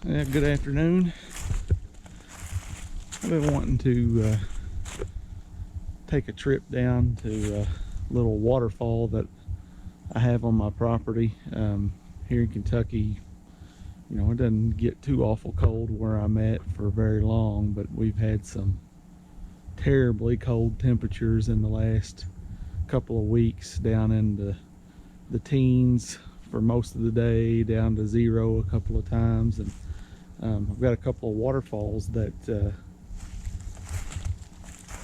Yeah, good afternoon. I've been wanting to take a trip down to a little waterfall that I have on my property here in Kentucky. You know, it doesn't get too awful cold where I'm at for very long, but we've had some terribly cold temperatures in the last couple of weeks, down into the teens for most of the day, down to 0 a couple of times. And I've got a couple of waterfalls that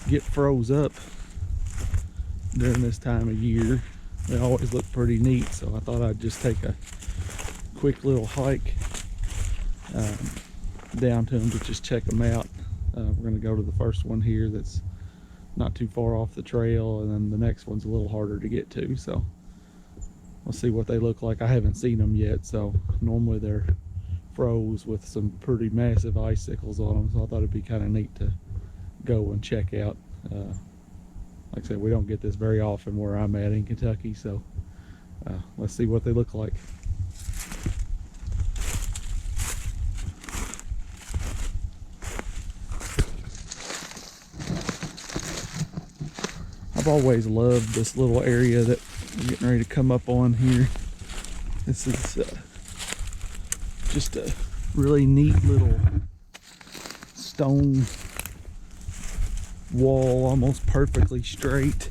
get froze up during this time of year. They always look pretty neat, so I thought I'd just take a quick little hike down to them to just check them out. We're going to go to the first one here that's not too far off the trail, and then the next one's a little harder to get to, so we'll see what they look like. I haven't seen them yet, so normally they're froze with some pretty massive icicles on them, so I thought it'd be kind of neat to go and check out. Like I said, we don't get this very often where I'm at in Kentucky, so let's see what they look like. I've always loved this little area that we're getting ready to come up on here. This is just a really neat little stone wall, almost perfectly straight.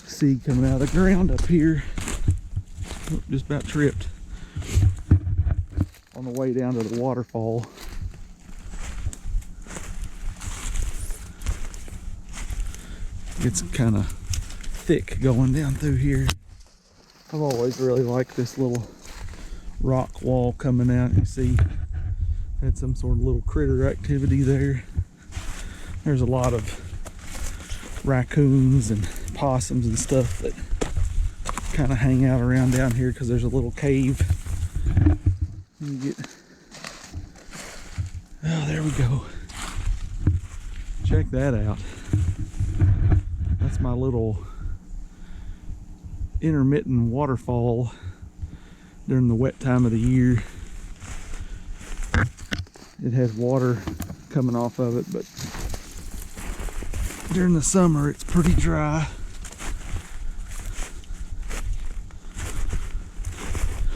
See coming out of the ground up here. Oh, just about tripped on the way down to the waterfall. It's kind of thick going down through here. I've always really liked this little rock wall coming out. You see, had some sort of little critter activity there. There's a lot of raccoons and possums and stuff that kind of hang out around down here because there's a little cave. Oh, there we go. Check that out. That's my little intermittent waterfall during the wet time of the year. It has water coming off of it, but during the summer it's pretty dry.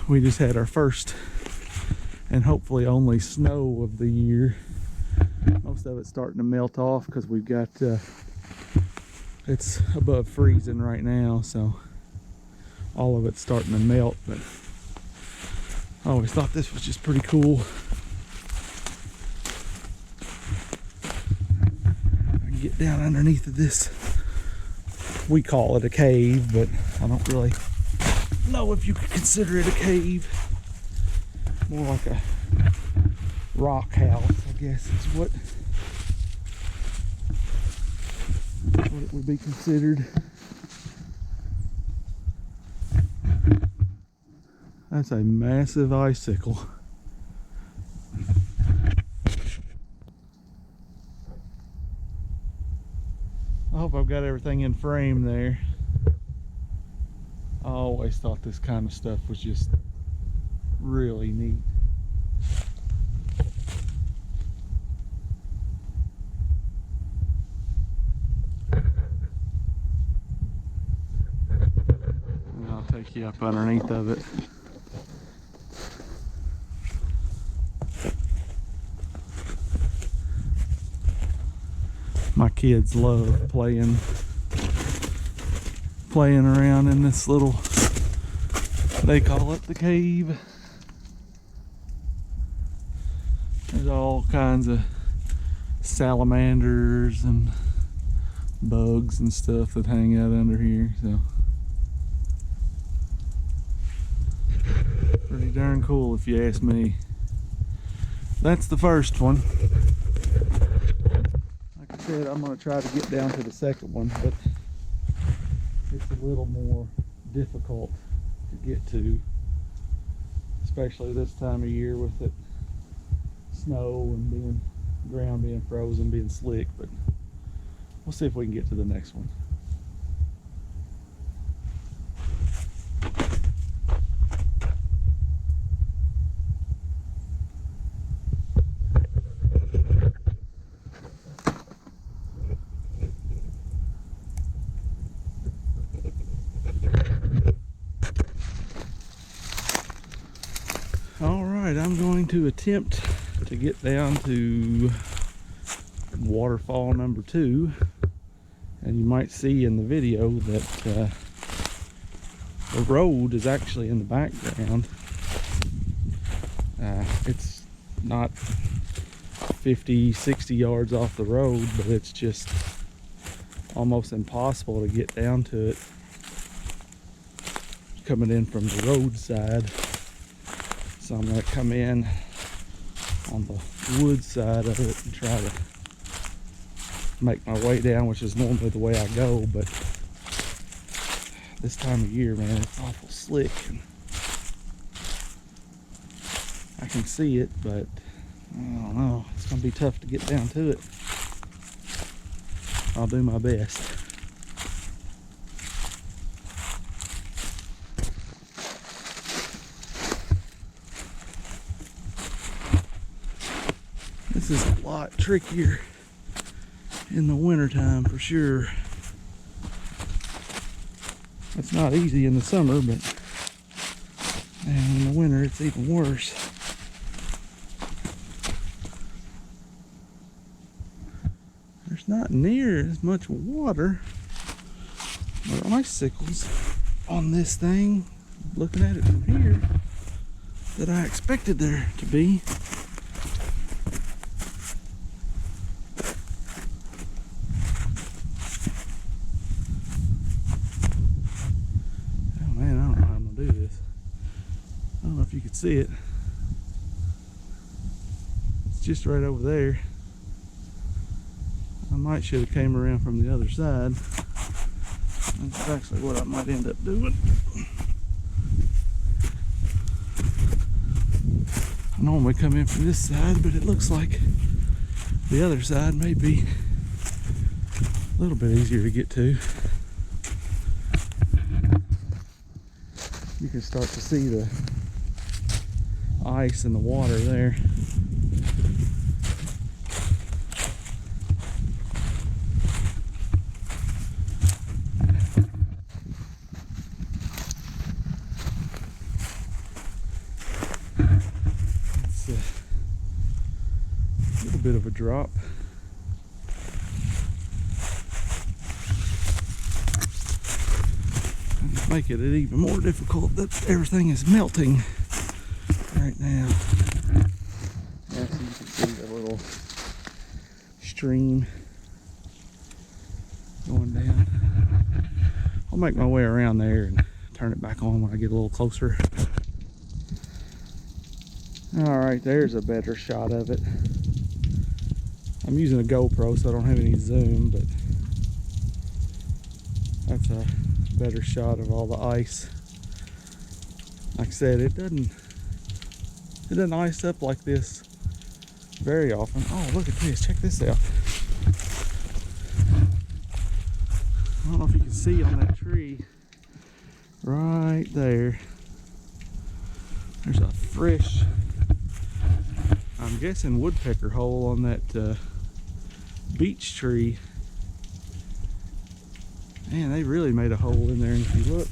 We just had our first and hopefully only snow of the year. Most of it's starting to melt off because we've got it's above freezing right now, so all of it's starting to melt. But I always thought this was just pretty cool. I can get down underneath of this. We call it a cave, but I don't really know if you could consider it a cave. More like a rock house, I guess is what it would be considered. That's a massive icicle. I hope I've got everything in frame there. I always thought this kind of stuff was just really neat. And I'll take you up underneath of it. My kids love playing around in this little, they call it the cave. There's all kinds of salamanders and bugs and stuff that hang out under here, so pretty darn cool if you ask me. That's the first one. Like I said, I'm going to try to get down to the second one, but it's a little more difficult to get to, especially this time of year with it snow and ground being frozen, being slick. But we'll see if we can get to the next one. going to attempt to get down to waterfall number 2, and you might see in the video that the road is actually in the background. It's not 50-60 yards off the road, but it's just almost impossible to get down to it coming in from the roadside. So I'm going to come in on the wood side of it and try to make my way down, which is normally the way I go, but this time of year, man, it's awful slick, and I can see it, but I don't know, it's gonna be tough to get down to it. I'll do my best. This is a lot trickier in the wintertime for sure. It's not easy in the summer, but man, in the winter it's even worse. There's not near as much water or icicles on this thing, looking at it from here, that I expected there to be. Oh man, I don't know how I'm gonna do this. I don't know if you can see it. It's just right over there. I might should have came around from the other side. That's actually what I might end up doing. I normally come in from this side, but it looks like the other side may be a little bit easier to get to. You can start to see the ice in the water there. It's a little bit of a drop. And make it even more difficult that everything is melting right now. Yeah, so you can see the little stream going down. I'll make my way around there and turn it back on when I get a little closer. All right, there's a better shot of it. I'm using a GoPro, so I don't have any zoom, but that's a better shot of all the ice. Like I said, it doesn't ice up like this very often. Oh, look at this, check this out. I don't know if you can see on that tree right there. There's a fresh, I'm guessing, woodpecker hole on that beech tree. Man, they really made a hole in there. And if you look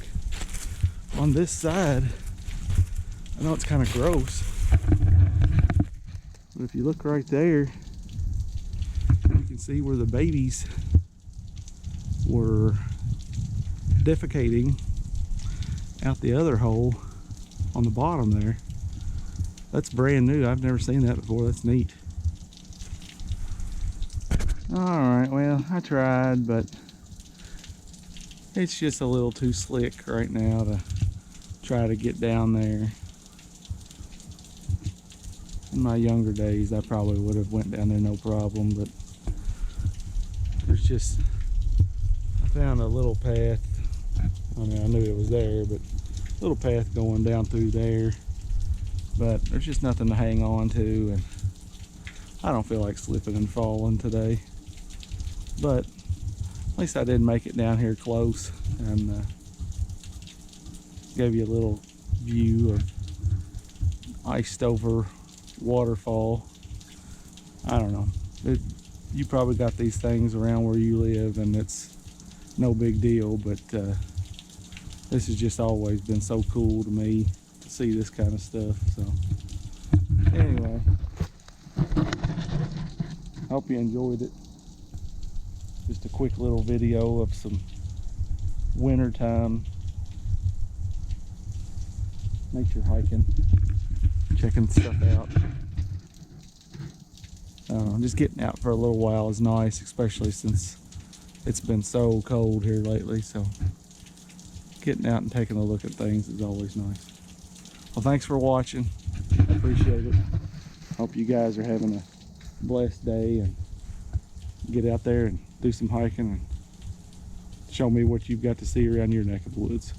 on this side, I know it's kind of gross, but if you look right there, you can see where the babies were defecating out the other hole on the bottom there. That's brand new. I've never seen that before. That's neat. Alright, well, I tried, but it's just a little too slick right now to try to get down there. In my younger days, I probably would have went down there no problem, but there's just, I found a little path. I mean, I knew it was there, but a little path going down through there, but there's just nothing to hang on to, and I don't feel like slipping and falling today. But at least I did make it down here close, and gave you a little view of iced over waterfall. I don't know, you probably got these things around where you live and it's no big deal, but this has just always been so cool to me to see this kind of stuff. So Anyway, hope you enjoyed it. Just a quick little video of some wintertime nature hiking, checking stuff out. Just getting out for a little while is nice, especially since it's been so cold here lately. So getting out and taking a look at things is always nice. Well, thanks for watching. I appreciate it. Hope you guys are having a blessed day and get out there and do some hiking and show me what you've got to see around your neck of the woods.